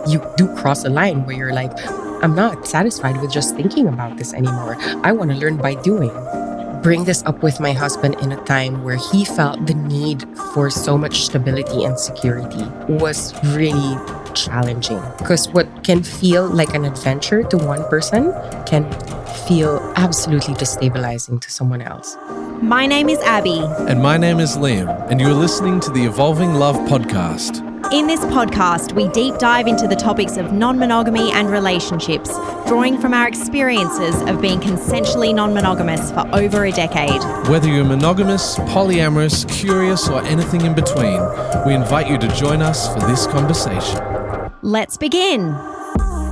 you do cross a line where you're like, I'm not satisfied with just thinking about this anymore. I want to learn by doing. Bring this up with my husband in a time where he felt the need for so much stability and security was really challenging, because what can feel like an adventure to one person can feel absolutely destabilizing to someone else. My name is Abby. And my name is Liam, and you're listening to the Evolving Love podcast. In this podcast, we deep dive into the topics of non-monogamy and relationships, drawing from our experiences of being consensually non-monogamous for over a decade. Whether you're monogamous, polyamorous, curious, or anything in between, we invite you to join us for this conversation. Let's begin.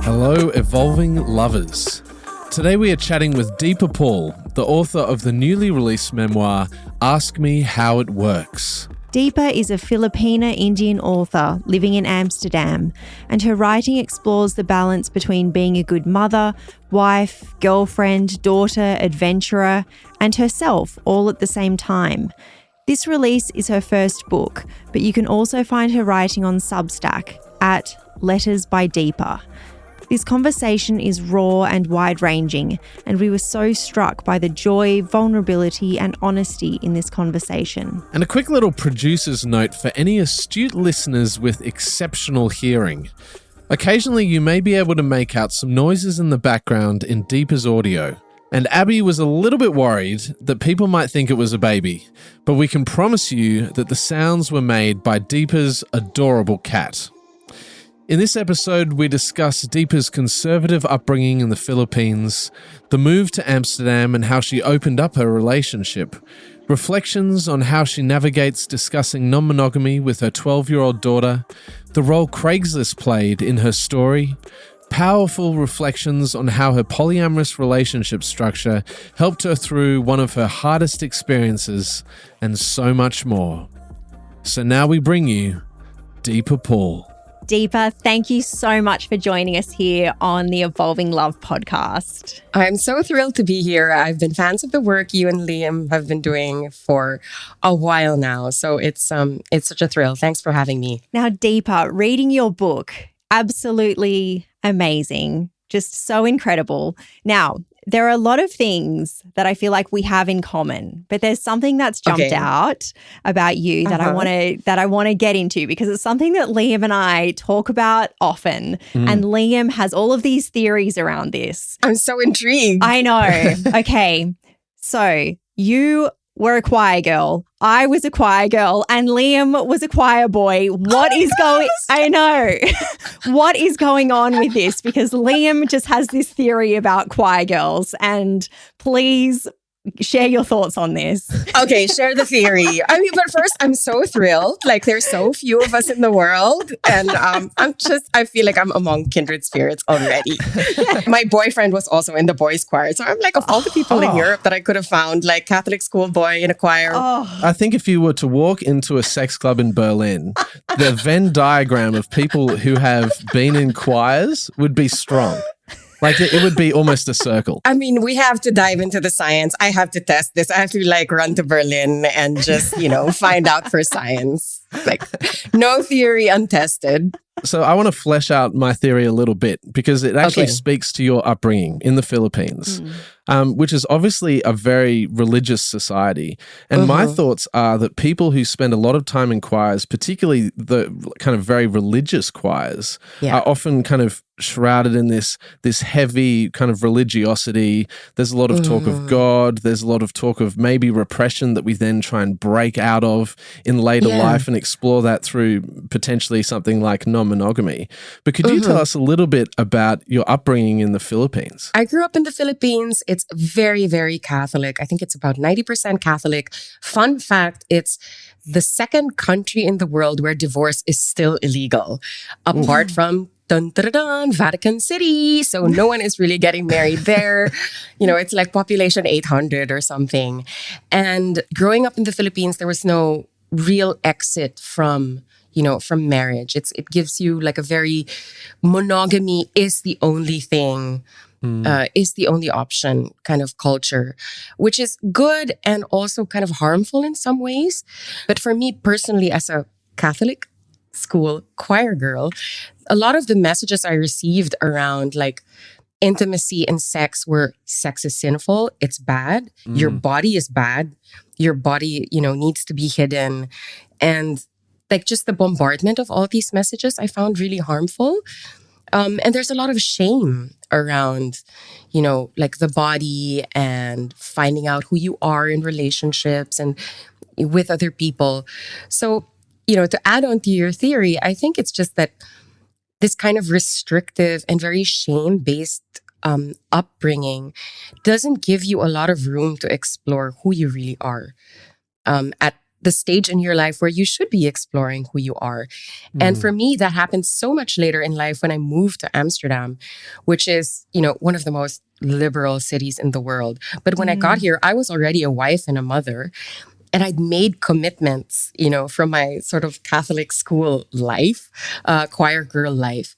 Hello, Evolving Lovers. Today we are chatting with Deepa Paul, the author of the newly released memoir, Ask Me How It Works. Deepa is a Filipina-Indian author living in Amsterdam, and her writing explores the balance between being a good mother, wife, girlfriend, daughter, adventurer, and herself all at the same time. This release is her first book, but you can also find her writing on Substack at Letters by Deepa. This conversation is raw and wide-ranging, and we were so struck by the joy, vulnerability, and honesty in this conversation. And a quick little producer's note for any astute listeners with exceptional hearing. Occasionally, you may be able to make out some noises in the background in Deepa's audio. And Abby was a little bit worried that people might think it was a baby, but we can promise you that the sounds were made by Deepa's adorable cat. In this episode, we discuss Deepa's conservative upbringing in the Philippines, the move to Amsterdam and how she opened up her relationship, reflections on how she navigates discussing non-monogamy with her 12-year-old daughter, the role Craigslist played in her story, powerful reflections on how her polyamorous relationship structure helped her through one of her hardest experiences, and so much more. So now we bring you Deepa Paul. Deepa, thank you so much for joining us here on the Evolving Love podcast. I'm so thrilled to be here. I've been fans of the work you and Liam have been doing for a while now. So it's such a thrill. Thanks for having me. Now, Deepa, reading your book, absolutely amazing. Just so incredible. Now, there are a lot of things that I feel like we have in common, but there's something that's jumped out about you that I want to get into, because it's something that Liam and I talk about often, and Liam has all of these theories around this. I'm so intrigued. I know. Okay, so you were a choir girl. I was a choir girl, and Liam was a choir boy. What is going? I know. What is going on with this? Because Liam just has this theory about choir girls, and please share your thoughts on this. Okay, share the theory. I mean, but first, I'm so thrilled. Like, there's so few of us in the world, and I feel like I'm among kindred spirits already. My boyfriend was also in the boys' choir, so I'm like, of all the people in Europe that I could have found, like Catholic school boy in a choir. I think if you were to walk into a sex club in Berlin, the Venn diagram of people who have been in choirs would be strong. Like, it would be almost a circle. I mean, we have to dive into the science. I have to test this. I have to run to Berlin and just, find out for science. Like, no theory untested. So I want to flesh out my theory a little bit, because it actually speaks to your upbringing in the Philippines, which is obviously a very religious society. And my thoughts are that people who spend a lot of time in choirs, particularly the kind of very religious choirs, are often kind of shrouded in this heavy kind of religiosity. There's a lot of talk of God. There's a lot of talk of maybe repression that we then try and break out of in later life and explore that through potentially something like non-monogamy. But could you tell us a little bit about your upbringing in the Philippines? I grew up in the Philippines. It's very, very Catholic. I think it's about 90% Catholic. Fun fact, it's the second country in the world where divorce is still illegal, apart from Vatican City. So no one is really getting married there. It's like population 800 or something. And growing up in the Philippines, there was no real exit from marriage. It gives you like a very monogamy is the only thing, is the only option kind of culture, which is good and also kind of harmful in some ways. But for me personally, as a Catholic school choir girl, a lot of the messages I received around like intimacy and sex were sex is sinful, it's bad, your body is bad, your body, needs to be hidden. And like just the bombardment of all these messages I found really harmful. And there's a lot of shame around, like the body and finding out who you are in relationships and with other people. So, to add on to your theory, I think it's just that this kind of restrictive and very shame-based upbringing doesn't give you a lot of room to explore who you really are at the stage in your life where you should be exploring who you are. And for me, that happened so much later in life when I moved to Amsterdam, which is, one of the most liberal cities in the world. But when I got here, I was already a wife and a mother. And I'd made commitments, from my sort of Catholic school life, choir girl life.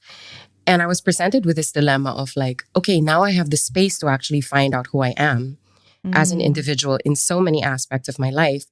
And I was presented with this dilemma of like, okay, now I have the space to actually find out who I am as an individual in so many aspects of my life.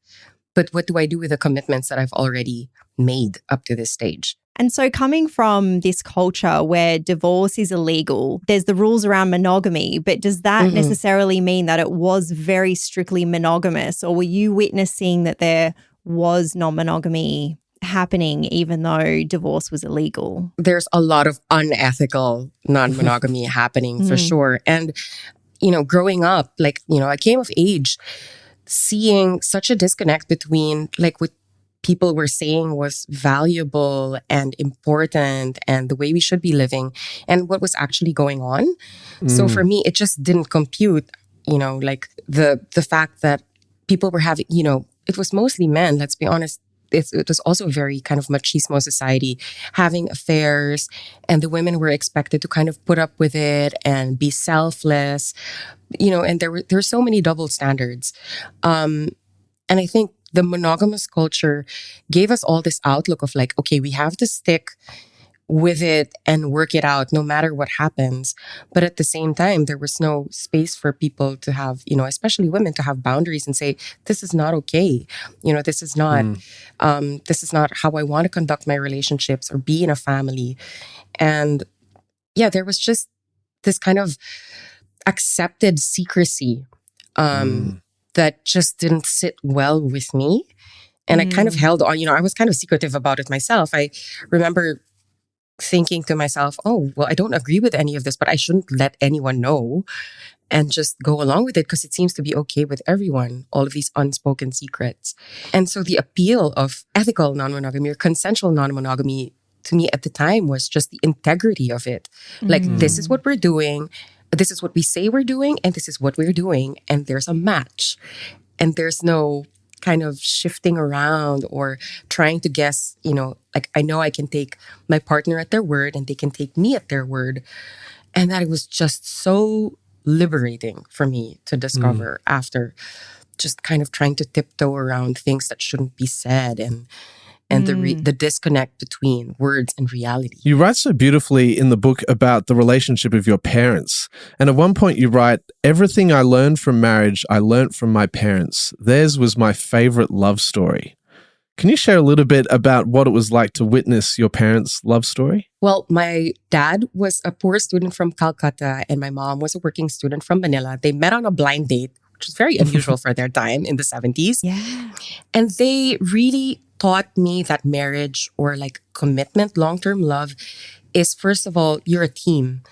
But what do I do with the commitments that I've already made up to this stage? And so coming from this culture where divorce is illegal, there's the rules around monogamy, but does that necessarily mean that it was very strictly monogamous, or were you witnessing that there was non-monogamy happening even though divorce was illegal? There's a lot of unethical non-monogamy happening for sure. And, growing up, like, I came of age seeing such a disconnect between like what people were saying was valuable and important and the way we should be living and what was actually going on. So for me, it just didn't compute, like the fact that people were having, it was mostly men, let's be honest. It was also a very kind of machismo society, having affairs, and the women were expected to kind of put up with it and be selfless, and there were so many double standards. And I think the monogamous culture gave us all this outlook of like, okay, we have to stick with it and work it out no matter what happens. But at the same time, there was no space for people to have, especially women, to have boundaries and say, this is not okay. This is not how I want to conduct my relationships or be in a family. And yeah, there was just this kind of accepted secrecy that just didn't sit well with me. And I kind of held on, I was kind of secretive about it myself. I remember thinking to myself, oh, well, I don't agree with any of this, but I shouldn't let anyone know and just go along with it because it seems to be okay with everyone, all of these unspoken secrets. And so the appeal of ethical non-monogamy or consensual non-monogamy to me at the time was just the integrity of it. Like, this is what we're doing, this is what we say we're doing, and this is what we're doing, and there's a match. And there's no kind of shifting around or trying to guess, like I know I can take my partner at their word and they can take me at their word. And that it was just so liberating for me to discover after just kind of trying to tiptoe around things that shouldn't be said and the disconnect between words and reality. You write so beautifully in the book about the relationship of your parents. And at one point you write, everything I learned from marriage, I learned from my parents. Theirs was my favorite love story. Can you share a little bit about what it was like to witness your parents' love story? Well, my dad was a poor student from Calcutta and my mom was a working student from Manila. They met on a blind date, which is very unusual for their time in the 70s. Yeah. And they really taught me that marriage or like commitment, long-term love is, first of all, you're a team.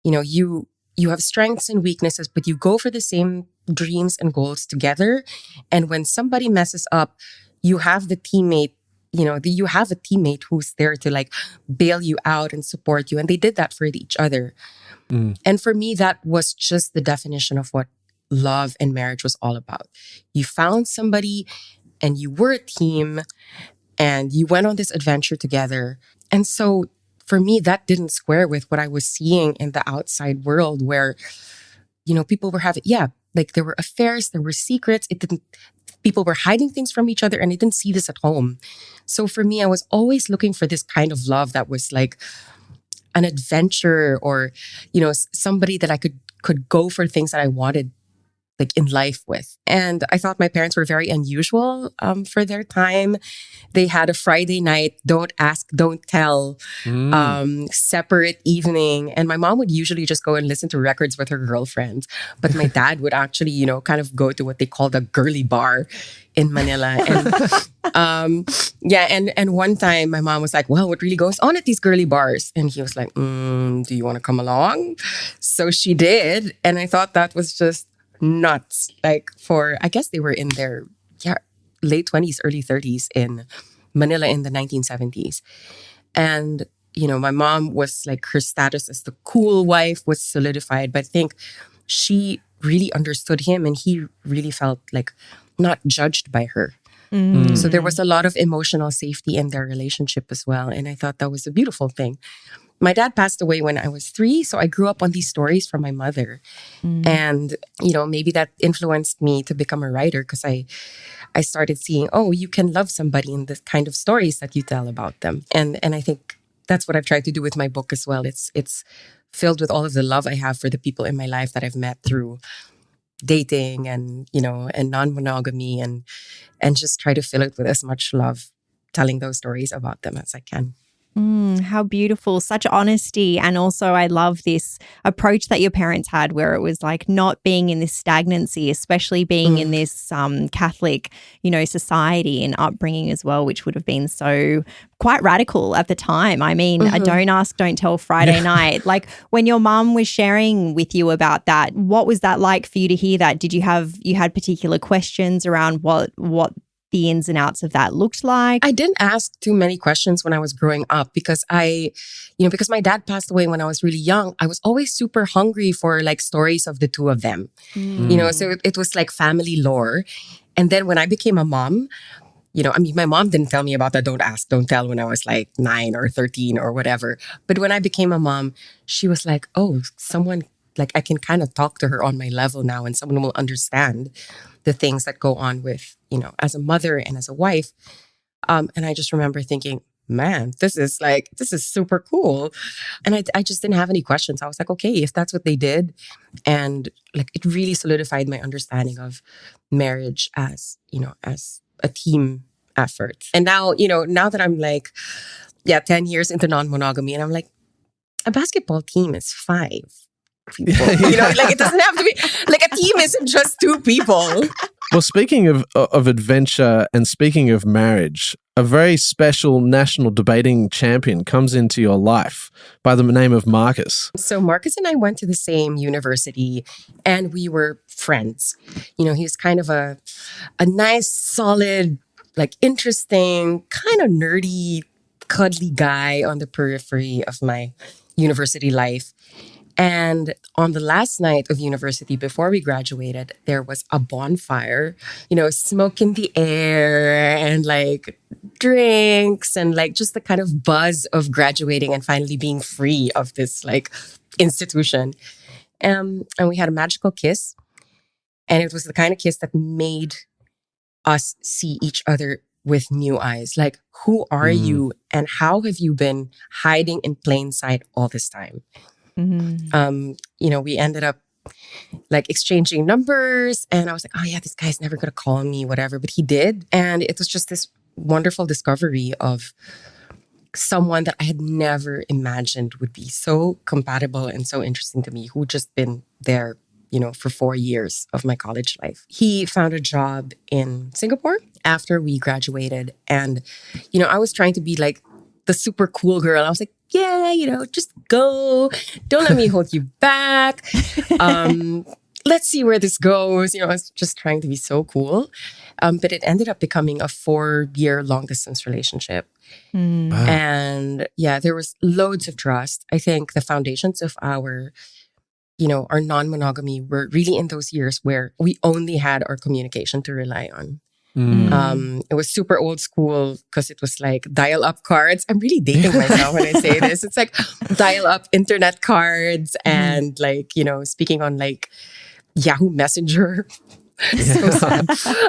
You have strengths and weaknesses, but you go for the same dreams and goals together. And when somebody messes up, you have the teammate, you have a teammate who's there to like bail you out and support you. And they did that for each other. And for me, that was just the definition of what love and marriage was all about. You found somebody and you were a team and you went on this adventure together. And so for me, that didn't square with what I was seeing in the outside world where, people were having, like there were affairs, there were secrets. People were hiding things from each other and I didn't see this at home. So for me, I was always looking for this kind of love that was like an adventure or, somebody that I could go for things that I wanted like in life with. And I thought my parents were very unusual for their time. They had a Friday night, don't ask, don't tell, separate evening. And my mom would usually just go and listen to records with her girlfriends. But my dad would actually, kind of go to what they called a girly bar in Manila. And and one time my mom was like, well, what really goes on at these girly bars? And he was like, do you want to come along? So she did. And I thought that was just nuts. Like I guess they were in their late 20s, early 30s in Manila in the 1970s. And, my mom was like, her status as the cool wife was solidified. But I think she really understood him and he really felt like not judged by her. So there was a lot of emotional safety in their relationship as well. And I thought that was a beautiful thing. My dad passed away when I was 3, so I grew up on these stories from my mother. And, maybe that influenced me to become a writer because I started seeing, you can love somebody in the kind of stories that you tell about them. And I think that's what I've tried to do with my book as well. It's filled with all of the love I have for the people in my life that I've met through dating and, and non-monogamy and just try to fill it with as much love, telling those stories about them as I can. How beautiful. Such honesty. And also I love this approach that your parents had where it was like not being in this stagnancy, especially being in this Catholic, society and upbringing as well, which would have been so quite radical at the time. I mean, a don't ask, don't tell Friday night. Like when your mum was sharing with you about that, what was that like for you to hear that? Did you had particular questions around what the ins and outs of that looked like? I didn't ask too many questions when I was growing up because because my dad passed away when I was really young, I was always super hungry for like stories of the two of them. So it was like family lore. And then when I became a mom, my mom didn't tell me about that don't ask, don't tell when I was like 9 or 13 or whatever. But when I became a mom, she was like, someone, like I can kind of talk to her on my level now and someone will understand the things that go on with, as a mother and as a wife. And I just remember thinking, man, this is super cool. And I just didn't have any questions. I was like, okay, if that's what they did. And like, it really solidified my understanding of marriage as, as a team effort. And now, now that I'm like, 10 years into non-monogamy and I'm like, a basketball team is 5 people. Like it doesn't have to be, like a team isn't just 2 people. Well, speaking of adventure and speaking of marriage, a very special national debating champion comes into your life by the name of Marcus. So Marcus and I went to the same university and we were friends. He was kind of a nice, solid, like interesting, kind of nerdy, cuddly guy on the periphery of my university life. And on the last night of university before we graduated, there was a bonfire, smoke in the air and like drinks and like just the kind of buzz of graduating and finally being free of this like institution. And we had a magical kiss. And it was the kind of kiss that made us see each other with new eyes. Like, who are you and how have you been hiding in plain sight all this time? We ended up like exchanging numbers and I was like, this guy's never going to call me, whatever. But he did. And it was just this wonderful discovery of someone that I had never imagined would be so compatible and so interesting to me, who'd just been there, for 4 years of my college life. He found a job in Singapore after we graduated. And, I was trying to be like the super cool girl. I was like, just go. Don't let me hold you back. Let's see where this goes. I was just trying to be so cool. But it ended up becoming a 4-year long distance relationship. Wow. And there was loads of trust. I think the foundations of our non-monogamy were really in those years where we only had our communication to rely on. It was super old school because it was like dial-up cards. I'm really dating myself when I say this. It's like dial-up internet cards and like, speaking on like Yahoo Messenger. So sad.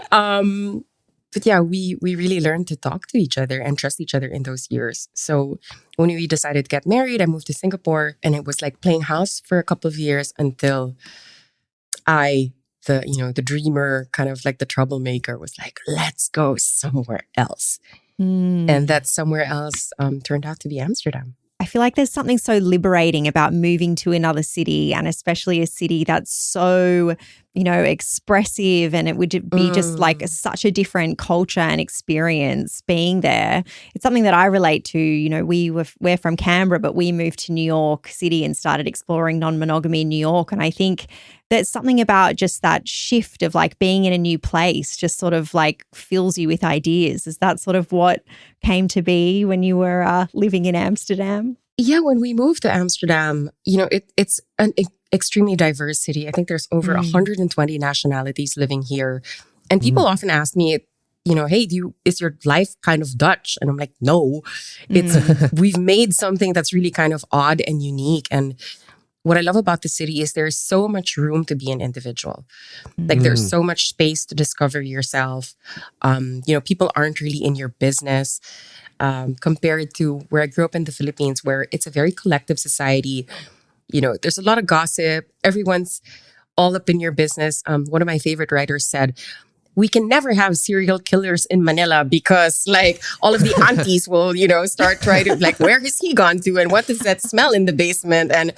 But we really learned to talk to each other and trust each other in those years. So when we decided to get married, I moved to Singapore and it was like playing house for a couple of years until I the dreamer, kind of like the troublemaker, was like, let's go somewhere else. And that somewhere else turned out to be Amsterdam. I feel like there's something so liberating about moving to another city, and especially a city that's so, expressive, and it would be just like such a different culture and experience being there. It's something that I relate to. We're from Canberra, but we moved to New York City and started exploring non-monogamy in New York. And I think there's something about just that shift of like being in a new place just sort of like fills you with ideas. Is that sort of what came to be when you were living in Amsterdam? Yeah, when we moved to Amsterdam, it's an extremely diverse city. I think there's over 120 nationalities living here. And people often ask me, hey, is your life kind of Dutch? And I'm like, no, we've made something that's really kind of odd and unique. And what I love about the city is there's so much room to be an individual. Like there's so much space to discover yourself. People aren't really in your business. Compared to where I grew up in the Philippines, where it's a very collective society. There's a lot of gossip. Everyone's all up in your business. One of my favorite writers said, we can never have serial killers in Manila because like all of the aunties will, start trying to like, where has he gone to? And what does that smell in the basement? And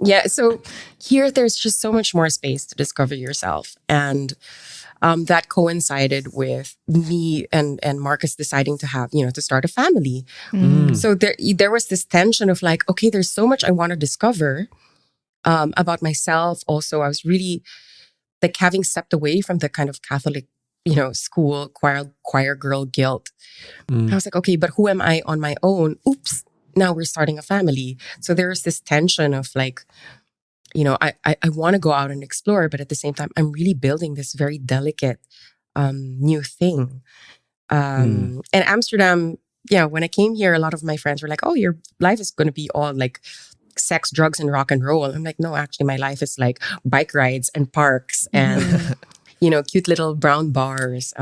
yeah, so here there's just so much more space to discover yourself. And that coincided with me and Marcus deciding to have, to start a family. So there was this tension of like, okay, there's so much I want to discover about myself. Also, I was really like having stepped away from the kind of Catholic, school choir girl guilt. I was like, okay, but who am I on my own? Oops, now we're starting a family. So there's this tension of like, I want to go out and explore, but at the same time, I'm really building this very delicate new thing. And Amsterdam, when I came here, a lot of my friends were like, oh, your life is going to be all like sex, drugs, and rock and roll. I'm like, no, actually, my life is like bike rides and parks and, cute little brown bars.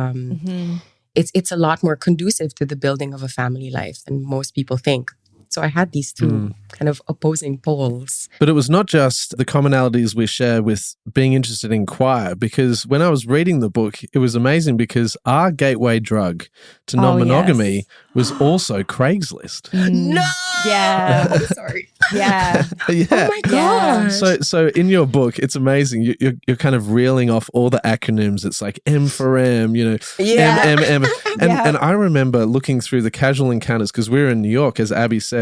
It's a lot more conducive to the building of a family life than most people think. So I had these two kind of opposing poles. But it was not just the commonalities we share with being interested in choir, because when I was reading the book, it was amazing because our gateway drug to non-monogamy was also Craigslist. No! Yeah. I'm sorry. Yeah. Yeah. Oh my gosh. So in your book, it's amazing. You're kind of reeling off all the acronyms. It's like M for M, M. And I remember looking through the casual encounters because we're in New York, as Abby said.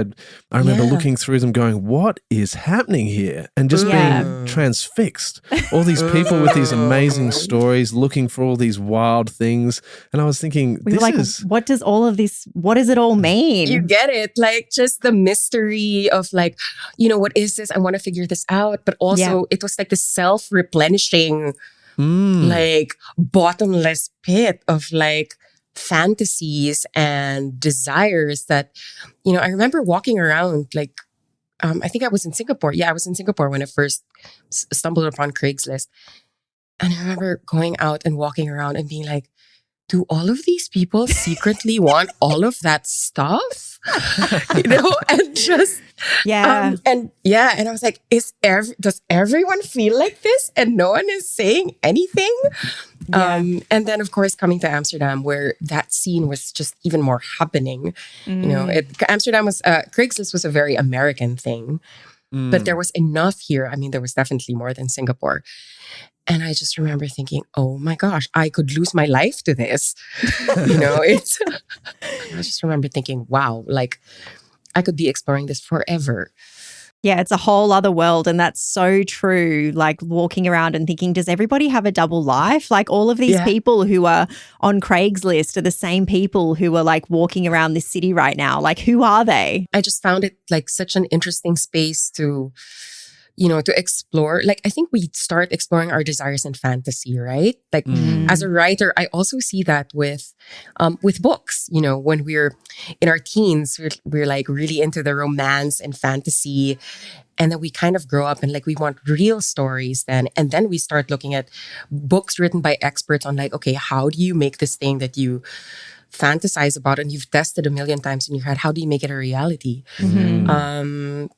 I remember looking through them going, what is happening here? And just being transfixed. All these people with these amazing stories looking for all these wild things. And I was thinking, what does all of this, what does it all mean? You get it. Like just the mystery of like, what is this? I want to figure this out. But also it was like the self-replenishing, like bottomless pit of like fantasies and desires that, I remember walking around like, I think I was in Singapore. Yeah, I was in Singapore when I first stumbled upon Craigslist. And I remember going out and walking around and being like, do all of these people secretly want all of that stuff? And just, and I was like, does everyone feel like this? And no one is saying anything? And then, of course, coming to Amsterdam, where that scene was just even more happening. Amsterdam was, Craigslist was a very American thing, but there was enough here. I mean, there was definitely more than Singapore. And I just remember thinking, oh my gosh, I could lose my life to this. I just remember thinking, wow, like I could be exploring this forever. Yeah, it's a whole other world. And that's so true. Like walking around and thinking, does everybody have a double life? Like all of these people who are on Craigslist are the same people who are like walking around this city right now. Like who are they? I just found it like such an interesting space to to explore. Like, I think we start exploring our desires and fantasy, right? Like, as a writer, I also see that with books. When we're in our teens, we're like really into the romance and fantasy. And then we kind of grow up and like we want real stories then. And then we start looking at books written by experts on like, okay, how do you make this thing that you fantasize about and you've tested a million times in your head, how do you make it a reality?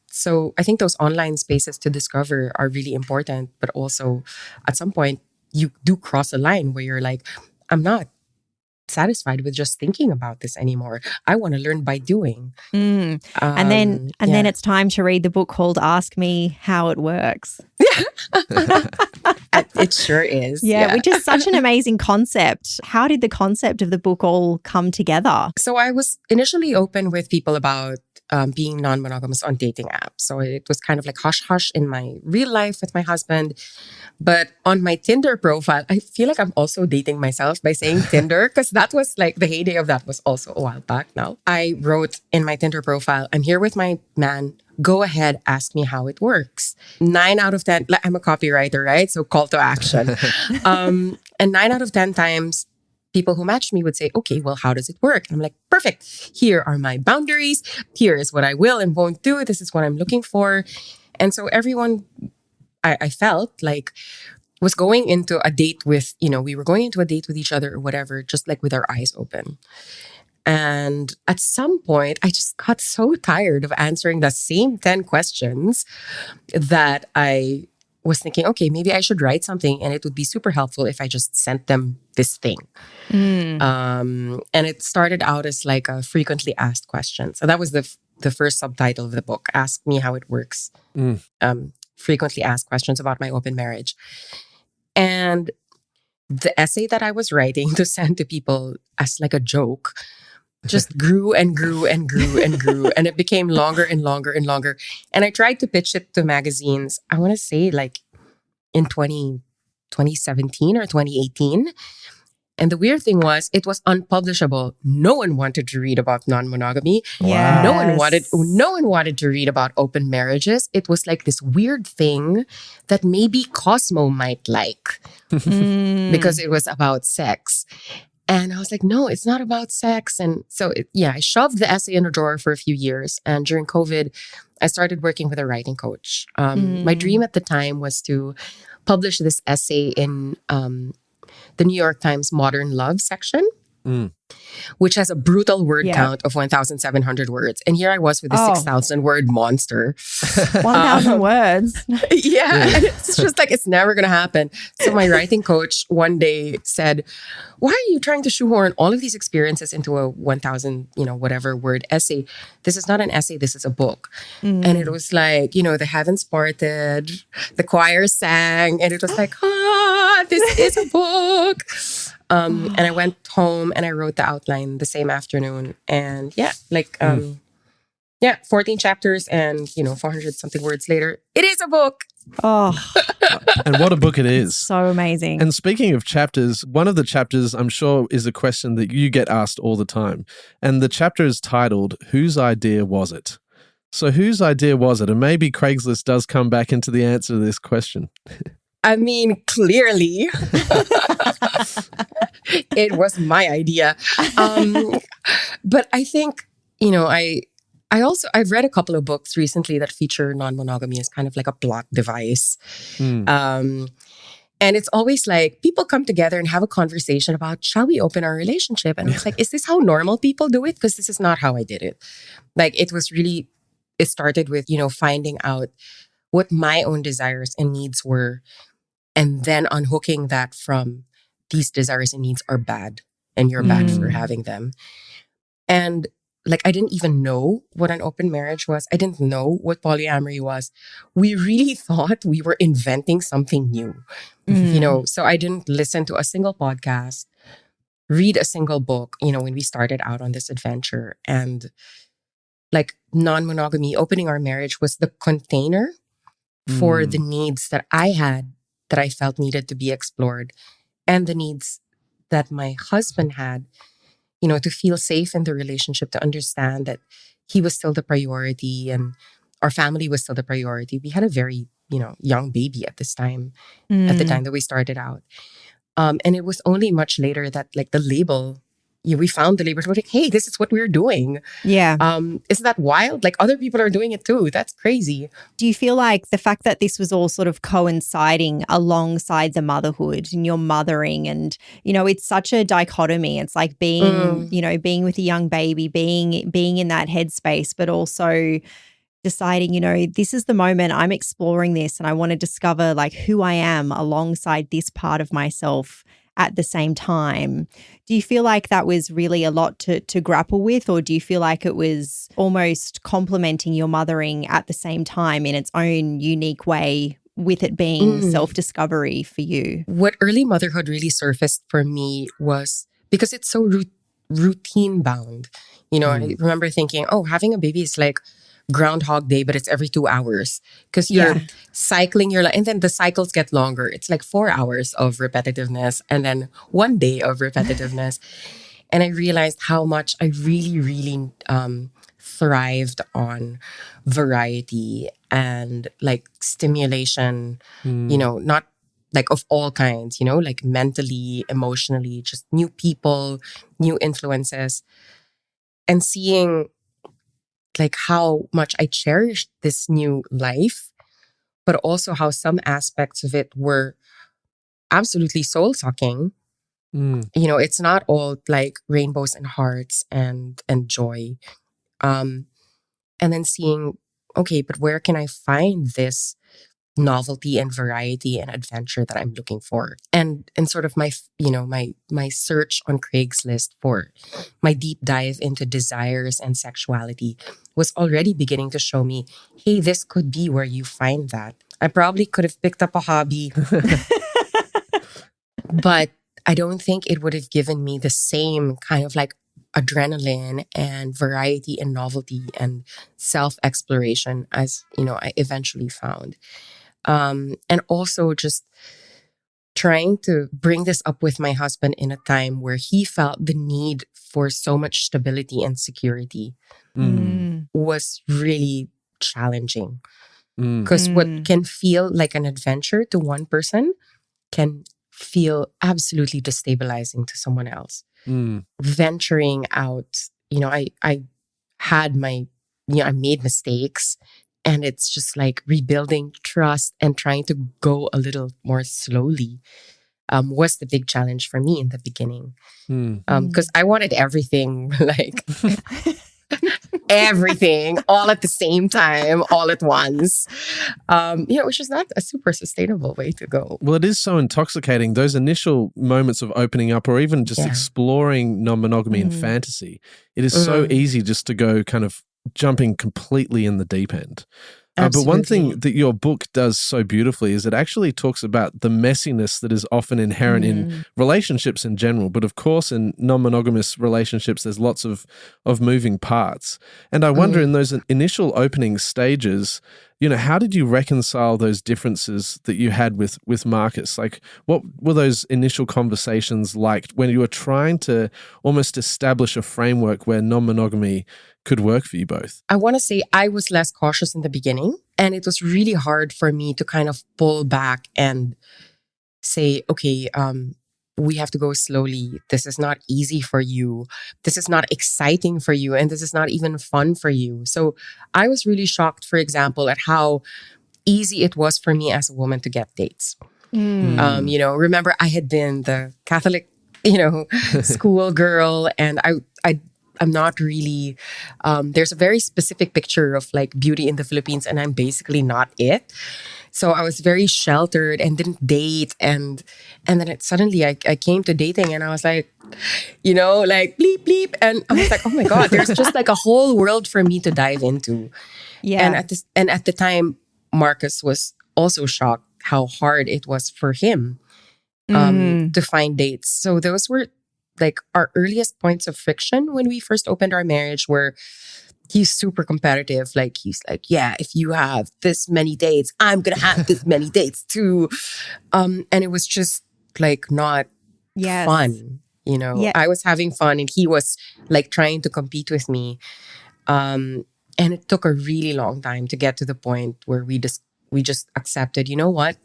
So I think those online spaces to discover are really important, but also at some point you do cross a line where you're like, I'm not satisfied with just thinking about this anymore. I want to learn by doing. And then it's time to read the book called Ask Me How It Works. It sure is. Yeah, which is such an amazing concept. How did the concept of the book all come together? So I was initially open with people about being non-monogamous on dating apps. So it was kind of like hush-hush in my real life with my husband. But on my Tinder profile, I feel like I'm also dating myself by saying Tinder, because that was like the heyday of that was also a while back now. I wrote in my Tinder profile, I'm here with my man. Go ahead, ask me how it works. 9 out of 10, like, I'm a copywriter, right? So call to action. And 9 out of 10 times, people who matched me would say, okay, well, how does it work? And I'm like, perfect. Here are my boundaries. Here is what I will and won't do. This is what I'm looking for. And so everyone, I felt like, was going into a date with, we were going into a date with each other or whatever, just like with our eyes open. And at some point, I just got so tired of answering the same 10 questions that I was thinking, okay, maybe I should write something and it would be super helpful if I just sent them this thing. And it started out as like a frequently asked question. So that was the first subtitle of the book, Ask Me How It Works. Frequently asked questions about my open marriage. And the essay that I was writing to send to people as like a joke just grew and grew and grew and grew. And it became longer and longer and longer. And I tried to pitch it to magazines, I want to say like in 2017 or 2018. And the weird thing was, it was unpublishable. No one wanted to read about non-monogamy. Yes. No one wanted to read about open marriages. It was like this weird thing that maybe Cosmo might like because it was about sex. And I was like, no, it's not about sex. And so, I shoved the essay in a drawer for a few years. And during COVID, I started working with a writing coach. My dream at the time was to publish this essay in the New York Times Modern Love section, which has a brutal word count of 1,700 words. And here I was with a 6,000 word monster. 1,000 words? Yeah. And it's just like, it's never going to happen. So my writing coach one day said, why are you trying to shoehorn all of these experiences into a 1,000, whatever word essay? This is not an essay. This is a book. And it was like, the heavens parted, the choir sang, and it was like, this is a book. And I went home and I wrote the outline the same afternoon. And 14 chapters and, 400 something words later, it is a book. Oh, and what a book it is. So amazing. And speaking of chapters, one of the chapters I'm sure is a question that you get asked all the time. And the chapter is titled, Whose Idea Was It? So whose idea was it? And maybe Craigslist does come back into the answer to this question. I mean, clearly, it was my idea. But I think, I've read a couple of books recently that feature non-monogamy as kind of like a plot device. And it's always like people come together and have a conversation about, shall we open our relationship? And I was like, is this how normal people do it? Because this is not how I did it. Like, it started with, finding out what my own desires and needs were, and then unhooking that from these desires and needs are bad and you're bad for having them. And like, I didn't even know what an open marriage was. I didn't know what polyamory was. We really thought we were inventing something new, so I didn't listen to a single podcast, read a single book, when we started out on this adventure. And like, non-monogamy, opening our marriage was the container for the needs that I had, that I felt needed to be explored, and the needs that my husband had, to feel safe in the relationship, to understand that he was still the priority and our family was still the priority. We had a very, young baby at this time, at the time that we started out. And it was only much later that like the label, we found the label. We're like, hey, this is what we're doing. Yeah. Isn't that wild? Like, other people are doing it too. That's crazy. Do you feel like the fact that this was all sort of coinciding alongside the motherhood and your mothering, and, it's such a dichotomy. It's like being, being with a young baby, being in that headspace, but also deciding, this is the moment I'm exploring this and I want to discover like who I am alongside this part of myself at the same time. Do you feel like that was really a lot to grapple with, or do you feel like it was almost complementing your mothering at the same time in its own unique way, with it being self-discovery for you? What early motherhood really surfaced for me was because it's so routine bound. I remember thinking, having a baby is like Groundhog Day, but it's every 2 hours because you're cycling your life, and then the cycles get longer. It's like 4 hours of repetitiveness and then 1 day of repetitiveness. And I realized how much I really, really thrived on variety and like stimulation, not like of all kinds, like mentally, emotionally, just new people, new influences, and seeing like how much I cherished this new life, but also how some aspects of it were absolutely soul sucking. It's not all like rainbows and hearts and joy. And then seeing, okay, but where can I find this novelty and variety and adventure that I'm looking for? And sort of my my search on Craigslist for my deep dive into desires and sexuality was already beginning to show me, hey, this could be where you find that. I probably could have picked up a hobby, but I don't think it would have given me the same kind of like adrenaline and variety and novelty and self-exploration as, I eventually found. And also just trying to bring this up with my husband in a time where he felt the need for so much stability and security was really challenging. Because what can feel like an adventure to one person can feel absolutely destabilizing to someone else. Venturing out, I had I made mistakes. And it's just like rebuilding trust and trying to go a little more slowly was the big challenge for me in the beginning. Because I wanted everything, like everything all at the same time, all at once, which is not a super sustainable way to go. Well, it is so intoxicating. Those initial moments of opening up or even just exploring non-monogamy and fantasy, it is so easy just to go kind of jumping completely in the deep end. But one thing that your book does so beautifully is it actually talks about the messiness that is often inherent in relationships in general. But of course, in non-monogamous relationships, there's lots of moving parts. And I wonder in those initial opening stages, how did you reconcile those differences that you had with Marcus? Like, what were those initial conversations like when you were trying to almost establish a framework where non-monogamy could work for you both? I want to say I was less cautious in the beginning, and it was really hard for me to kind of pull back and say, okay, we have to go slowly. This is not easy for you. This is not exciting for you. And this is not even fun for you. So I was really shocked, for example, at how easy it was for me as a woman to get dates. Remember I had been the Catholic, school girl, and I'm not really, there's a very specific picture of like beauty in the Philippines, and I'm basically not it. So I was very sheltered and didn't date. And then suddenly I came to dating, and I was like, like bleep, bleep. And I was like, oh my God, there's just like a whole world for me to dive into. Yeah. And at the time, Marcus was also shocked how hard it was for him to find dates. So those were like our earliest points of friction when we first opened our marriage, where he's super competitive. Like he's like, yeah, if you have this many dates, I'm going to have this many dates too. And it was just like not fun. I was having fun and he was like trying to compete with me. And it took a really long time to get to the point where we just accepted, you know what?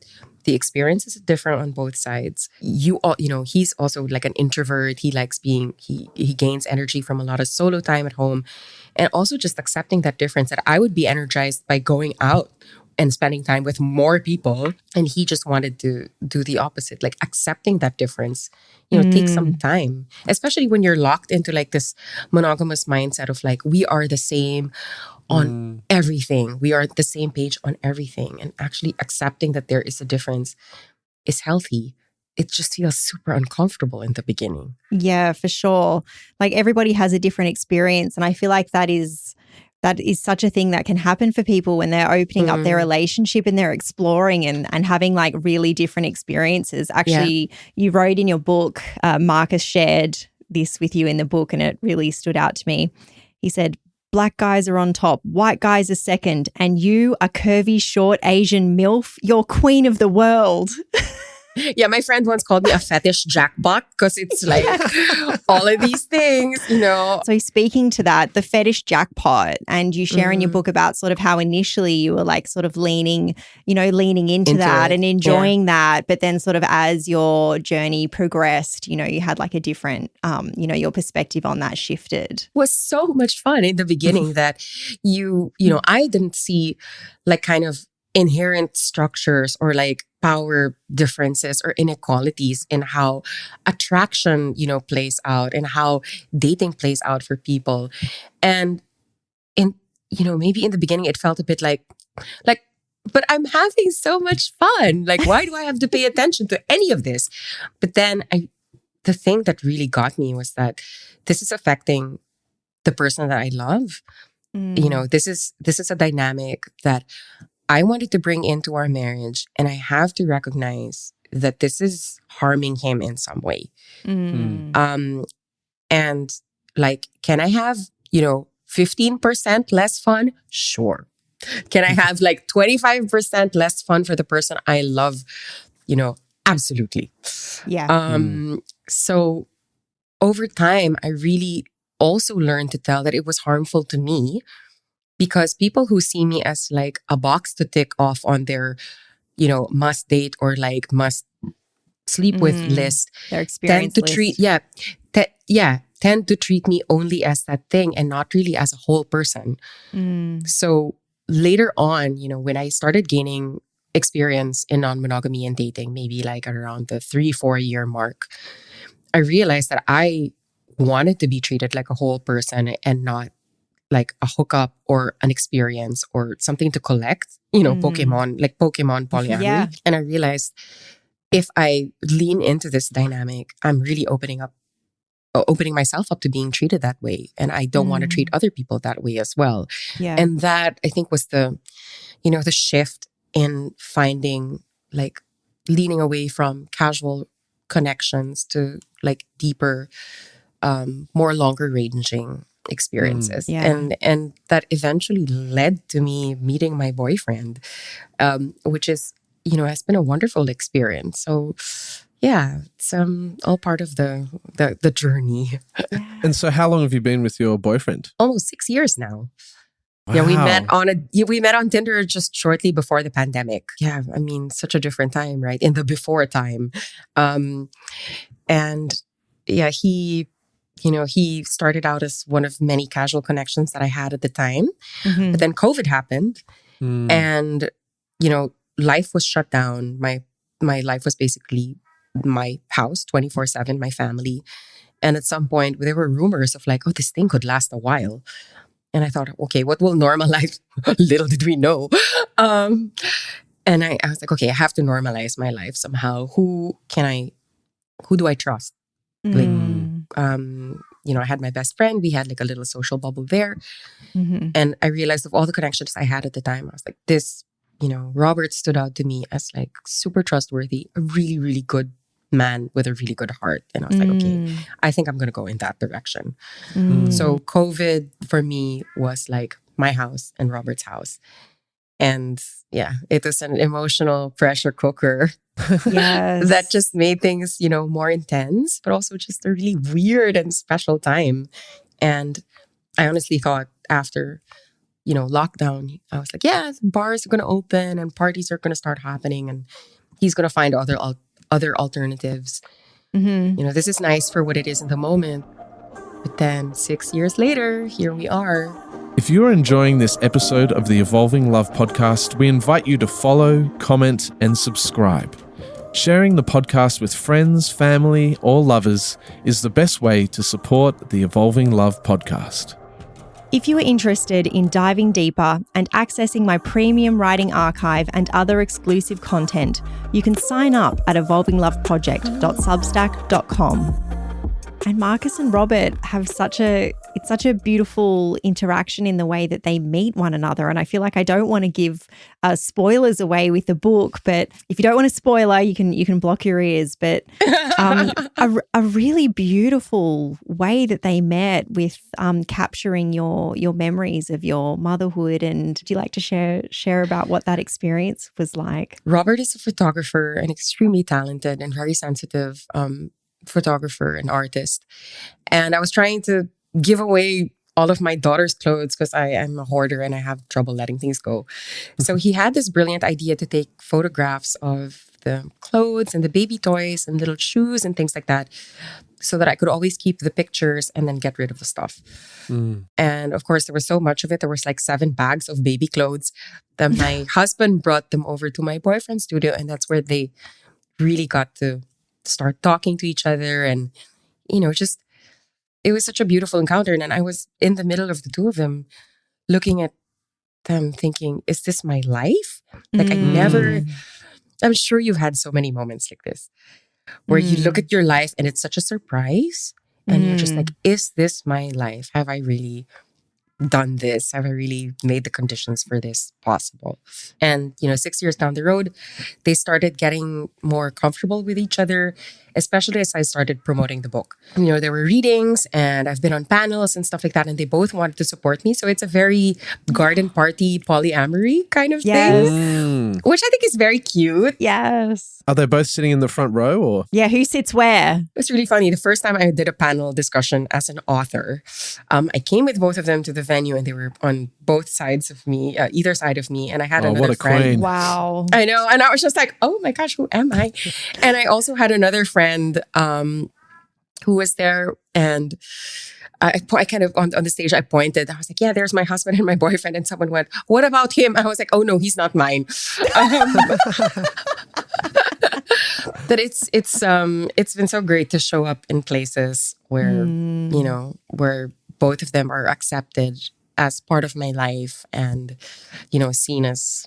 The experience is different on both sides. He's also like an introvert. He likes he gains energy from a lot of solo time at home. And also just accepting that difference, that I would be energized by going out and spending time with more people. And he just wanted to do the opposite, like accepting that difference, takes some time, especially when you're locked into like this monogamous mindset of like, we are the same on everything. We are the same page on everything. And actually accepting that there is a difference is healthy. It just feels super uncomfortable in the beginning. Yeah, for sure. Like everybody has a different experience. And I feel like that is such a thing that can happen for people when they're opening up their relationship and they're exploring and having like really different experiences. Actually, you wrote in your book, Marcus shared this with you in the book and it really stood out to me. He said, "Black guys are on top, white guys are second, and you, a curvy, short Asian MILF, you're queen of the world." Yeah, my friend once called me a fetish jackpot because it's like all of these things, So speaking to that, the fetish jackpot, and you share in your book about sort of how initially you were like sort of leaning into that and enjoying that. But then sort of as your journey progressed, you had like a different, your perspective on that shifted. Was so much fun in the beginning that I didn't see like kind of inherent structures or like power differences or inequalities in how attraction, plays out and how dating plays out for people. And maybe in the beginning it felt a bit like, but I'm having so much fun. Like, why do I have to pay attention to any of this? But then the thing that really got me was that this is affecting the person that I love. This is a dynamic that I wanted to bring into our marriage, and I have to recognize that this is harming him in some way. And like, can I have, 15% less fun? Sure. Can I have like 25% less fun for the person I love? Absolutely. Yeah. So over time, I really also learned to tell that it was harmful to me. Because people who see me as like a box to tick off on their, must date or like must sleep with list, their experience tend to treat me only as that thing and not really as a whole person. So later on, when I started gaining experience in non-monogamy and dating, maybe like around the 3-4 year mark, I realized that I wanted to be treated like a whole person and not like a hookup or an experience or something to collect, Pokemon polyamory. Yeah. And I realized if I lean into this dynamic, I'm really opening myself up to being treated that way. And I don't want to treat other people that way as well. Yeah. And that I think was the shift in finding like leaning away from casual connections to like deeper, more longer ranging experiences. And that eventually led to me meeting my boyfriend, which is, has been a wonderful experience. So yeah, it's all part of the journey. And so how long have you been with your boyfriend? Almost 6 years now. Wow. Yeah, we met on Tinder just shortly before the pandemic. Yeah, I mean, such a different time, right? In the before time. And yeah, he started out as one of many casual connections that I had at the time. But then COVID happened and, life was shut down. My life was basically my house 24/7, my family. And at some point there were rumors of like, oh, this thing could last a while. And I thought, okay, what will normalize? Little did we know. And I was like, okay, I have to normalize my life somehow. Who do I trust? Like, I had my best friend. We had like a little social bubble there. And I realized of all the connections I had at the time, I was like, this, Robert stood out to me as like super trustworthy, a really, really good man with a really good heart. And I was like, okay, I think I'm going to go in that direction. So COVID for me was like my house and Robert's house. And yeah, it was an emotional pressure cooker that just made things, more intense, but also just a really weird and special time. And I honestly thought after, lockdown, I was like, yeah, bars are going to open and parties are going to start happening and he's going to find other alternatives. This is nice for what it is in the moment. But then 6 years later, here we are. If you're enjoying this episode of the Evolving Love podcast, we invite you to follow, comment, and subscribe. Sharing the podcast with friends, family, or lovers is the best way to support the Evolving Love podcast. If you are interested in diving deeper and accessing my premium writing archive and other exclusive content, you can sign up at evolvingloveproject.substack.com. And Marcus and Robert have such a beautiful interaction in the way that they meet one another. And I feel like I don't want to give spoilers away with the book, but if you don't want a spoiler, you can block your ears. But a really beautiful way that they met with capturing your memories of your motherhood. And do you like to share about what that experience was like? Robert is a photographer and extremely talented and very sensitive photographer and artist. And I was trying to give away all of my daughter's clothes because I am a hoarder and I have trouble letting things go. So he had this brilliant idea to take photographs of the clothes and the baby toys and little shoes and things like that so that I could always keep the pictures and then get rid of the stuff. And of course, there was so much of it. There was like 7 bags of baby clothes. Then my husband brought them over to my boyfriend's studio, and that's where they really got to start talking to each other. And, just, it was such a beautiful encounter. And I was in the middle of the two of them, looking at them thinking, is this my life? Like I'm sure you've had so many moments like this where you look at your life and it's such a surprise. And you're just like, is this my life? Have I really done this? Have I really made the conditions for this possible? And, 6 years down the road, they started getting more comfortable with each other, especially as I started promoting the book. There were readings and I've been on panels and stuff like that, and they both wanted to support me. So it's a very garden party polyamory kind of thing, which I think is very cute. Yes. Are they both sitting in the front row or? Yeah, who sits where? It's really funny. The first time I did a panel discussion as an author, I came with both of them to the venue and they were on both sides of me, either side of me. And I had another friend. Queen. Wow. I know. And I was just like, oh my gosh, who am I? And I also had another friend who was there, and I kind of on the stage, I pointed. I was like, yeah, there's my husband and my boyfriend. And someone went, what about him? I was like, oh no, he's not mine. But it's been so great to show up in places where, where both of them are accepted as part of my life and, seen as,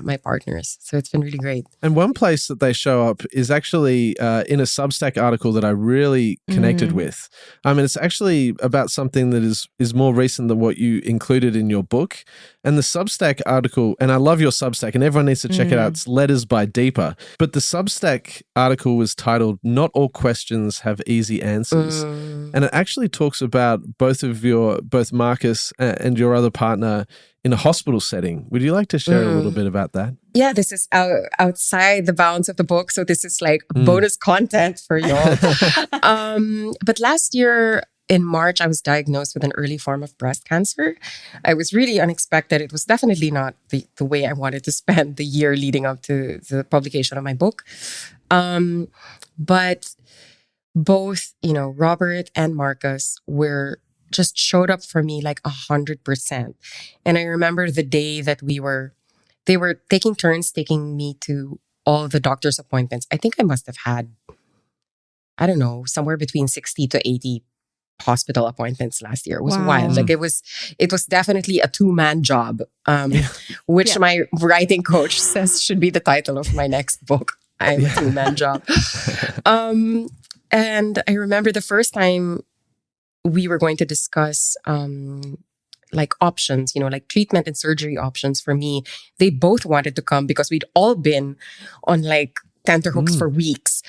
my partners. So it's been really great. And one place that they show up is actually in a Substack article that I really connected with. I mean, it's actually about something that is more recent than what you included in your book. And the Substack article, and I love your Substack, and everyone needs to check it out. It's Letters by Deepa. But the Substack article was titled, Not All Questions Have Easy Answers. And it actually talks about both Marcus and your other partner in a hospital setting. Would you like to share a little bit about that? Yeah, this is outside the bounds of the book. So this is like bonus content for y'all. But last year in March, I was diagnosed with an early form of breast cancer. It was really unexpected. It was definitely not the way I wanted to spend the year leading up to the publication of my book. But both, Robert and Marcus just showed up for me like 100%. And I remember the day that they were taking turns taking me to all the doctor's appointments. I think I must have had, I don't know, somewhere between 60 to 80 hospital appointments last year. It was wild. Like it was definitely a 2-man job, which my writing coach says should be the title of my next book. I'm a 2-man job. And I remember the first time we were going to discuss like options, like treatment and surgery options for me. They both wanted to come because we'd all been on like tenterhooks for weeks.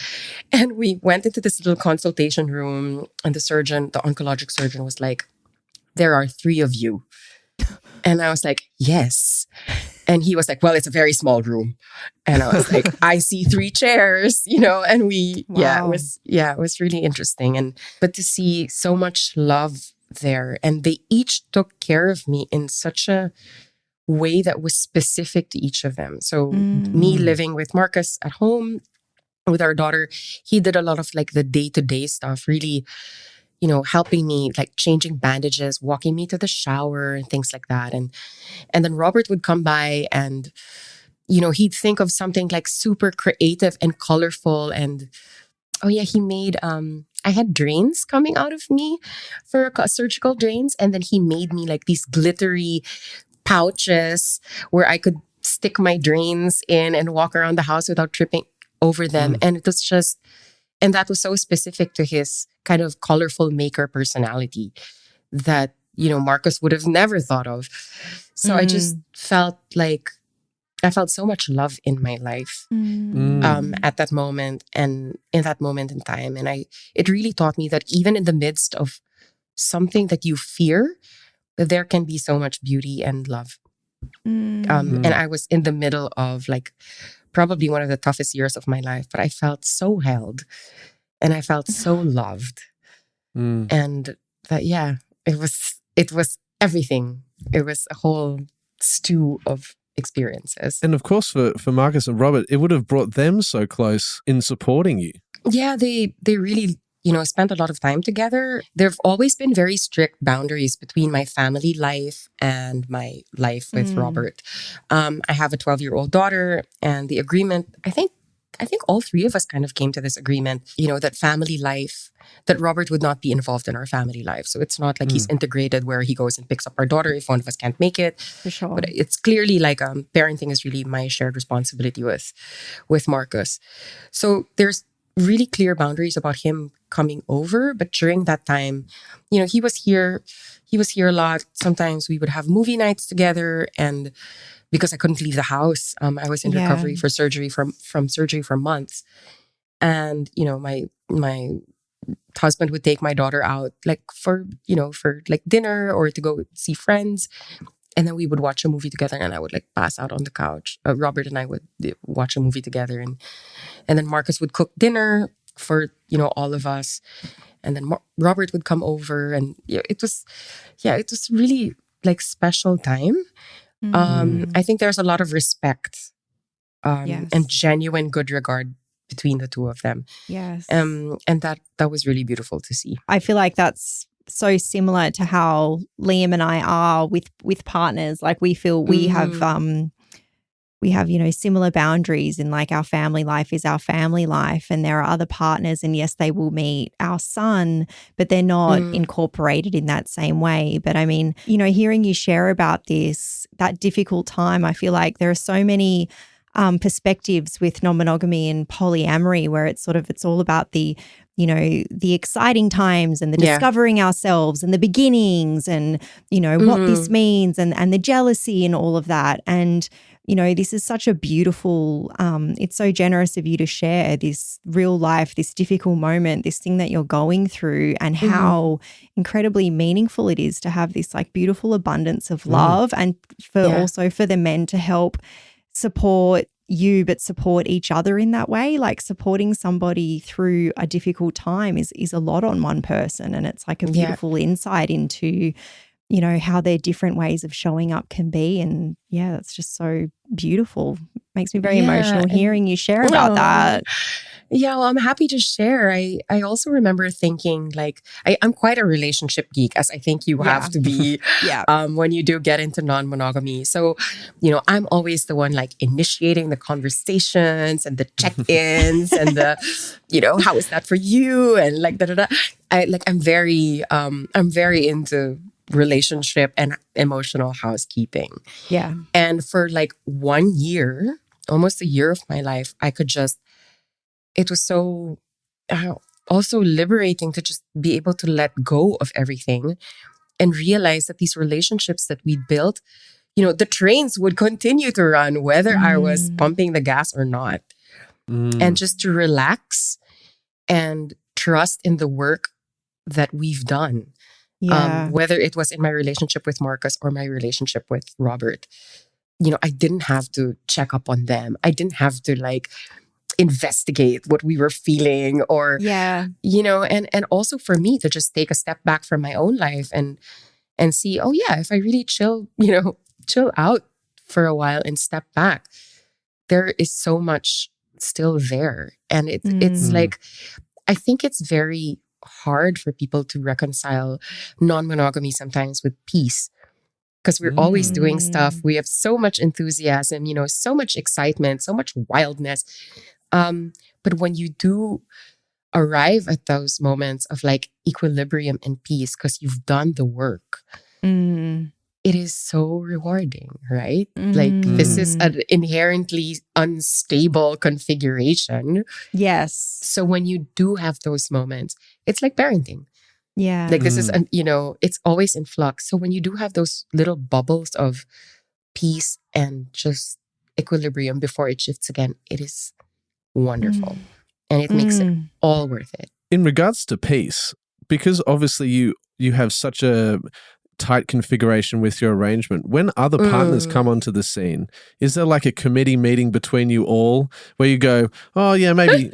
And we went into this little consultation room and the oncologic surgeon was like, there are 3 of you. And I was like, yes. And he was like, well, it's a very small room. And I was like, I see 3 chairs, and it was really interesting. But to see so much love there, and they each took care of me in such a way that was specific to each of them. So me living with Marcus at home with our daughter, he did a lot of like the day-to-day stuff, really, helping me, like changing bandages, walking me to the shower and things like that. And then Robert would come by and, he'd think of something like super creative and colorful. And oh yeah, he made, I had drains coming out of me for surgical drains. And then he made me like these glittery pouches where I could stick my drains in and walk around the house without tripping over them. And it was just, and that was so specific to his kind of colorful maker personality that, Marcus would have never thought of. So I just felt like I felt so much love in my life at that moment and in that moment in time. And it really taught me that even in the midst of something that you fear, that there can be so much beauty and love. And I was in the middle of like probably one of the toughest years of my life, but I felt so held and I felt so loved. And that, yeah, it was everything. It was a whole stew of experiences. And of course, for Marcus and Robert, it would have brought them so close in supporting you. Yeah, they really, spent a lot of time together. There have always been very strict boundaries between my family life and my life with Robert. I have a 12-year-old daughter, and the agreement, I think all three of us kind of came to this agreement, that family life, that Robert would not be involved in our family life. So it's not like he's integrated where he goes and picks up our daughter if one of us can't make it. For sure. But it's clearly like parenting is really my shared responsibility with Marcus. So there's really clear boundaries about him coming over. But during that time, he was here a lot. Sometimes we would have movie nights together, and because I couldn't leave the house, I was in recovery for surgery from surgery for months. And, my husband would take my daughter out like for like dinner or to go see friends. And then we would watch a movie together and I would like pass out on the couch. Robert and I would watch a movie together. And then Marcus would cook dinner for, all of us. And then Robert would come over, and it was really like special time. I think there's a lot of respect and genuine good regard between the two of them. Yes. And that was really beautiful to see. I feel like that's so similar to how Liam and I are with partners. Like we feel we have similar boundaries in like our family life is our family life, and there are other partners, and yes, they will meet our son, but they're not incorporated in that same way. But I mean, hearing you share about that difficult time, I feel like there are so many perspectives with non-monogamy and polyamory where it's all about the exciting times and the discovering ourselves and the beginnings and, what this means and the jealousy and all of that. And, this is such a beautiful, it's so generous of you to share this real life, this difficult moment, this thing that you're going through, and how incredibly meaningful it is to have this like beautiful abundance of love and also for the men to help support you, but support each other in that way. Like supporting somebody through a difficult time is a lot on one person, and it's like a beautiful insight into, how their different ways of showing up can be. And that's just so beautiful. Makes me very emotional hearing you share about that. Yeah, well, I'm happy to share. I also remember thinking like, I'm quite a relationship geek, as I think you have to be when you do get into non-monogamy. So, I'm always the one like initiating the conversations and the check-ins and the, how is that for you? And like, I'm very into relationship and emotional housekeeping. Yeah. And for like 1 year, almost a year of my life, it was so also liberating to just be able to let go of everything and realize that these relationships that we'd built, the trains would continue to run whether I was pumping the gas or not. And just to relax and trust in the work that we've done. Yeah. Whether it was in my relationship with Marcus or my relationship with Robert. I didn't have to check up on them. I didn't have to like investigate what we were feeling or, and also for me to just take a step back from my own life and see, if I really chill out for a while and step back, there is so much still there. And it's like, I think it's very hard for people to reconcile non-monogamy sometimes with peace. Because we're always doing stuff. We have so much enthusiasm, so much excitement, so much wildness. But when you do arrive at those moments of like equilibrium and peace, because you've done the work, it is so rewarding, right? Like this is an inherently unstable configuration. Yes. So when you do have those moments, it's like parenting. Yeah. Like this is, it's always in flux. So when you do have those little bubbles of peace and just equilibrium before it shifts again, it is wonderful. And it makes it all worth it. In regards to peace, because obviously you have such a tight configuration with your arrangement, when other partners come onto the scene, is there like a committee meeting between you all where you go, oh yeah, maybe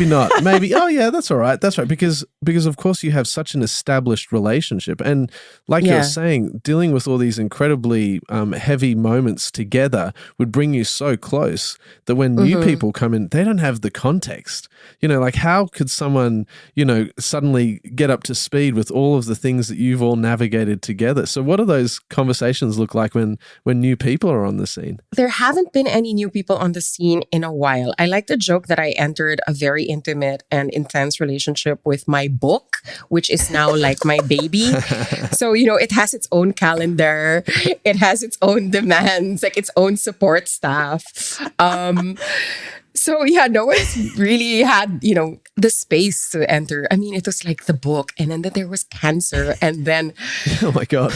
not, maybe, oh yeah, that's all right, because of course you have such an established relationship, and like you're saying, dealing with all these incredibly heavy moments together would bring you so close that when new people come in, they don't have the context. Like how could someone suddenly get up to speed with all of the things that you've all navigated together? So what do those conversations look like when new people are on the scene? There haven't been any new people on the scene in a while. I like to joke that I entered a very intimate and intense relationship with my book, which is now like my baby. So, it has its own calendar. It has its own demands, like its own support staff. So yeah, no one's really had, the space to enter. I mean, it was like the book, and then there was cancer, and then oh my God.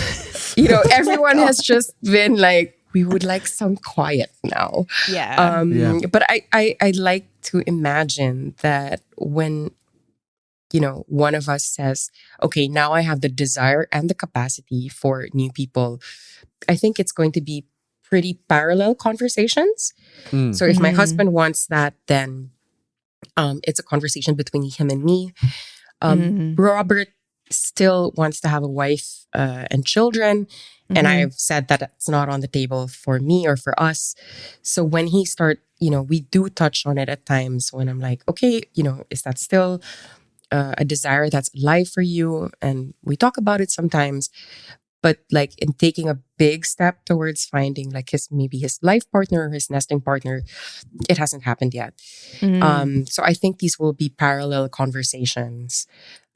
Everyone has just been like, we would like some quiet now. Yeah. But I like to imagine that when, one of us says, okay, now I have the desire and the capacity for new people, I think it's going to be pretty parallel conversations. So if my husband wants that, then it's a conversation between him and me. Robert still wants to have a wife and children. And I've said that it's not on the table for me or for us. So when he we do touch on it at times when I'm like, okay, is that still a desire that's alive for you? And we talk about it sometimes. But like in taking a big step towards finding like his life partner or his nesting partner, it hasn't happened yet. So I think these will be parallel conversations,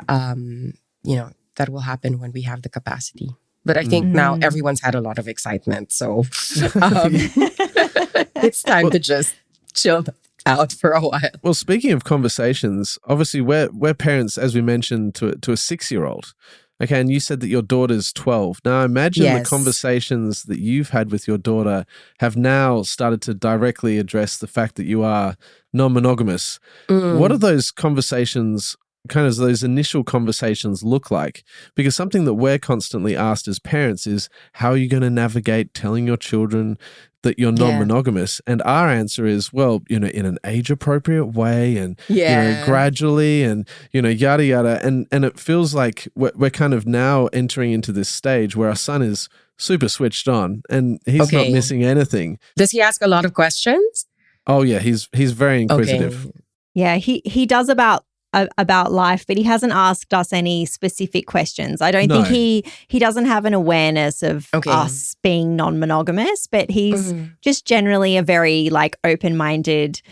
that will happen when we have the capacity. But I think now everyone's had a lot of excitement. So it's time to just chill out for a while. Well, speaking of conversations, obviously we're parents, as we mentioned, to a 6-year-old. Okay, and you said that your daughter's 12. Now, I imagine the conversations that you've had with your daughter have now started to directly address the fact that you are non-monogamous. What are those conversations, kind of those initial conversations look like? Because something that we're constantly asked as parents is, how are you going to navigate telling your children that you're non-monogamous? And our answer is, well, in an age-appropriate way and, gradually and, yada, yada. And it feels like we're kind of now entering into this stage where our son is super switched on and he's not missing anything. Does he ask a lot of questions? Oh, yeah. He's very inquisitive. Okay. Yeah, he does about life, but he hasn't asked us any specific questions. I don't think he doesn't have an awareness of us being non-monogamous, but he's just generally a very like open-minded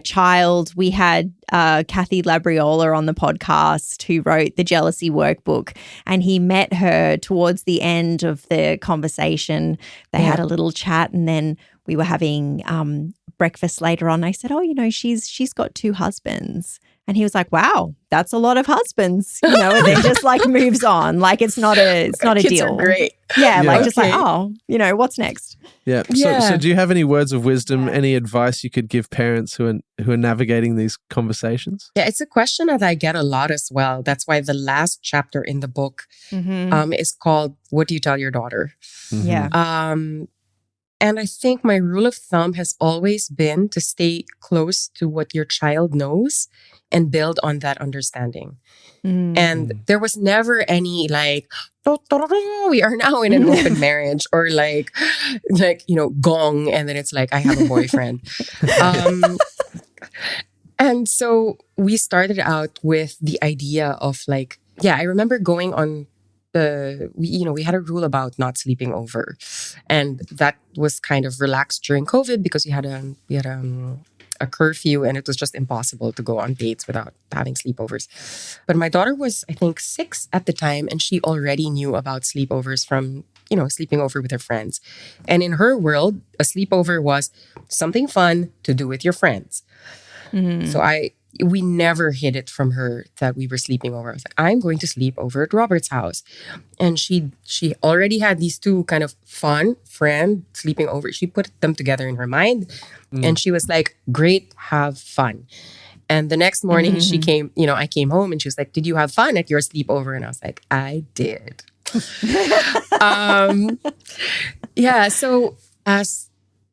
child. We had Kathy Labriola on the podcast who wrote the Jealousy Workbook, and he met her towards the end of the conversation. They had a little chat, and then we were having breakfast later on. I said, she's got 2 husbands. And he was like, wow, that's a lot of husbands, and then just like moves on. Like it's not a Kids deal. Are great. Yeah, like just like, what's next? Yeah. So do you have any words of wisdom, any advice you could give parents who are navigating these conversations? Yeah, it's a question that I get a lot as well. That's why the last chapter in the book is called, What Do You Tell Your Daughter? Yeah. And I think my rule of thumb has always been to stay close to what your child knows and build on that understanding. And there was never any like, we are now in an open marriage, or like, gong, and then it's like, I have a boyfriend. And so we started out with the idea of like, I remember going on we had a rule about not sleeping over. And that was kind of relaxed during COVID because we had a curfew and it was just impossible to go on dates without having sleepovers. But my daughter was, I think, 6 at the time, and she already knew about sleepovers from, sleeping over with her friends. And in her world, a sleepover was something fun to do with your friends. So we never hid it from her that we were sleeping over. I was like, I'm going to sleep over at Robert's house. And she already had these two kind of fun friend sleeping over. She put them together in her mind. And she was like, great, have fun. And the next morning she came, I came home and she was like, did you have fun at your sleepover? And I was like, I did. So as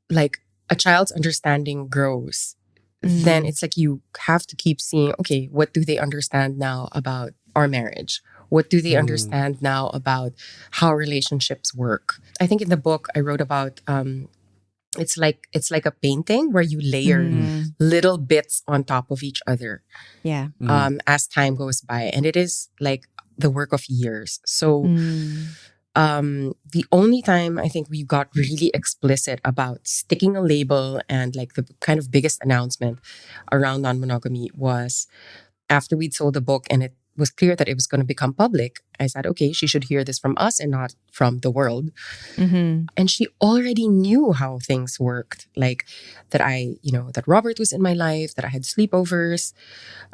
like a child's understanding grows, then it's like you have to keep seeing, okay, what do they understand now about our marriage? What do they understand now about how relationships work? I think in the book I wrote about it's like a painting where you layer little bits on top of each other. Yeah. As time goes by. And it is like the work of years. So the only time I think we got really explicit about sticking a label and like the kind of biggest announcement around non-monogamy was after we'd sold the book and it was clear that it was going to become public. I said, okay, she should hear this from us and not from the world. And she already knew how things worked. Like that that Robert was in my life, that I had sleepovers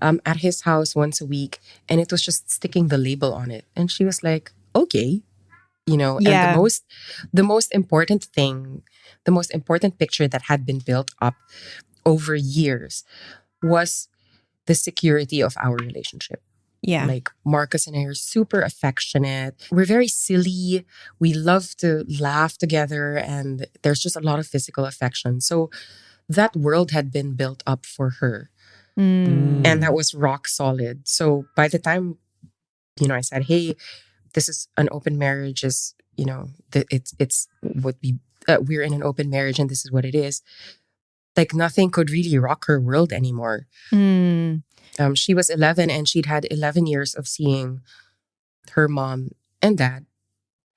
at his house once a week. And it was just sticking the label on it. And she was like, okay. And the most important thing, the most important picture that had been built up over years was the security of our relationship. Yeah. Like Marcus and I are super affectionate. We're very silly. We love to laugh together and there's just a lot of physical affection. So that world had been built up for her. And that was rock solid. So by the time, I said, hey, this is an open marriage, it's what we're in an open marriage and this is what it is. Like nothing could really rock her world anymore. She was 11 and she'd had 11 years of seeing her mom and dad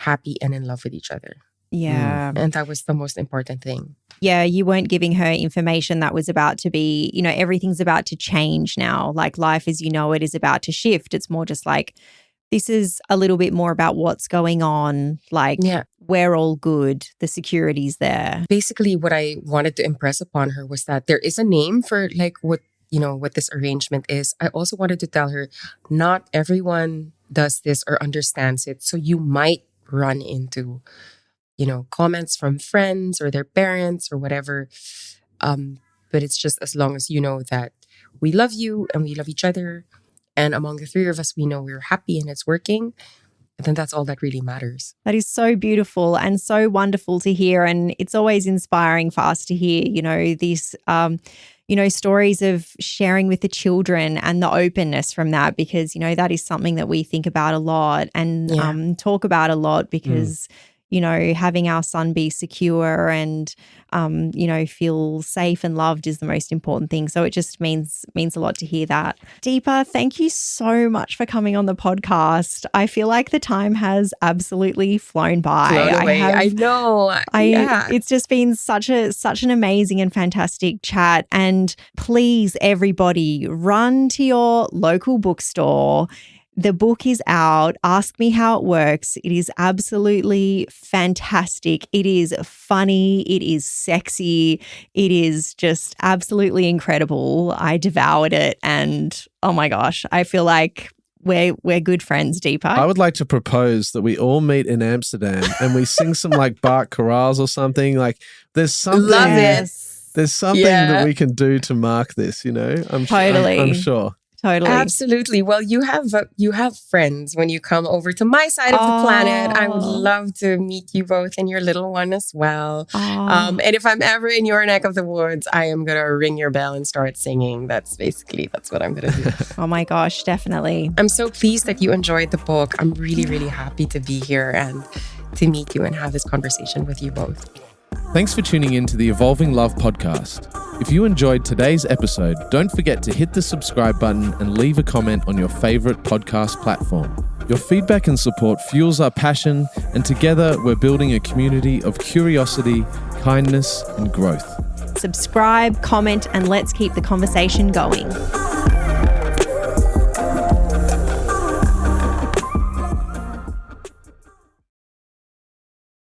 happy and in love with each other. Yeah. And that was the most important thing. Yeah, you weren't giving her information that was about to be, everything's about to change now. Like life as you know it is about to shift. It's more just like, this is a little bit more about what's going on. Like, we're all good. The security's there. Basically, what I wanted to impress upon her was that there is a name for like what this arrangement is. I also wanted to tell her not everyone does this or understands it. So you might run into, comments from friends or their parents or whatever. But it's just as long as you know that we love you and we love each other. And among the three of us, we know we're happy and it's working. And then that's all that really matters. That is so beautiful and so wonderful to hear. And it's always inspiring for us to hear, these, stories of sharing with the children and the openness from that, because, that is something that we think about a lot and talk about a lot because, having our son be secure and, feel safe and loved is the most important thing. So it just means a lot to hear that. Deepa, thank you so much for coming on the podcast. I feel like the time has absolutely flown by. I know. It's just been such an amazing and fantastic chat. And please, everybody, run to your local bookstore. The book is out. Ask Me How It Works. It is absolutely fantastic. It is funny. It is sexy. It is just absolutely incredible. I devoured it. And oh my gosh, I feel like we're good friends, Deepa. I would like to propose that we all meet in Amsterdam and we sing some like Bart chorales or something. Like there's something. Love it. There's something that we can do to mark this, I'm sure. Totally. Absolutely. Well, you have friends when you come over to my side of the planet. I would love to meet you both and your little one as well. And if I'm ever in your neck of the woods, I am going to ring your bell and start singing. That's what I'm going to do. Oh my gosh, definitely. I'm so pleased that you enjoyed the book. I'm really, really happy to be here and to meet you and have this conversation with you both. Thanks for tuning in to the Evolving Love podcast. If you enjoyed today's episode, don't forget to hit the subscribe button and leave a comment on your favorite podcast platform. Your feedback and support fuels our passion, and together we're building a community of curiosity, kindness, and growth. Subscribe, comment, and let's keep the conversation going.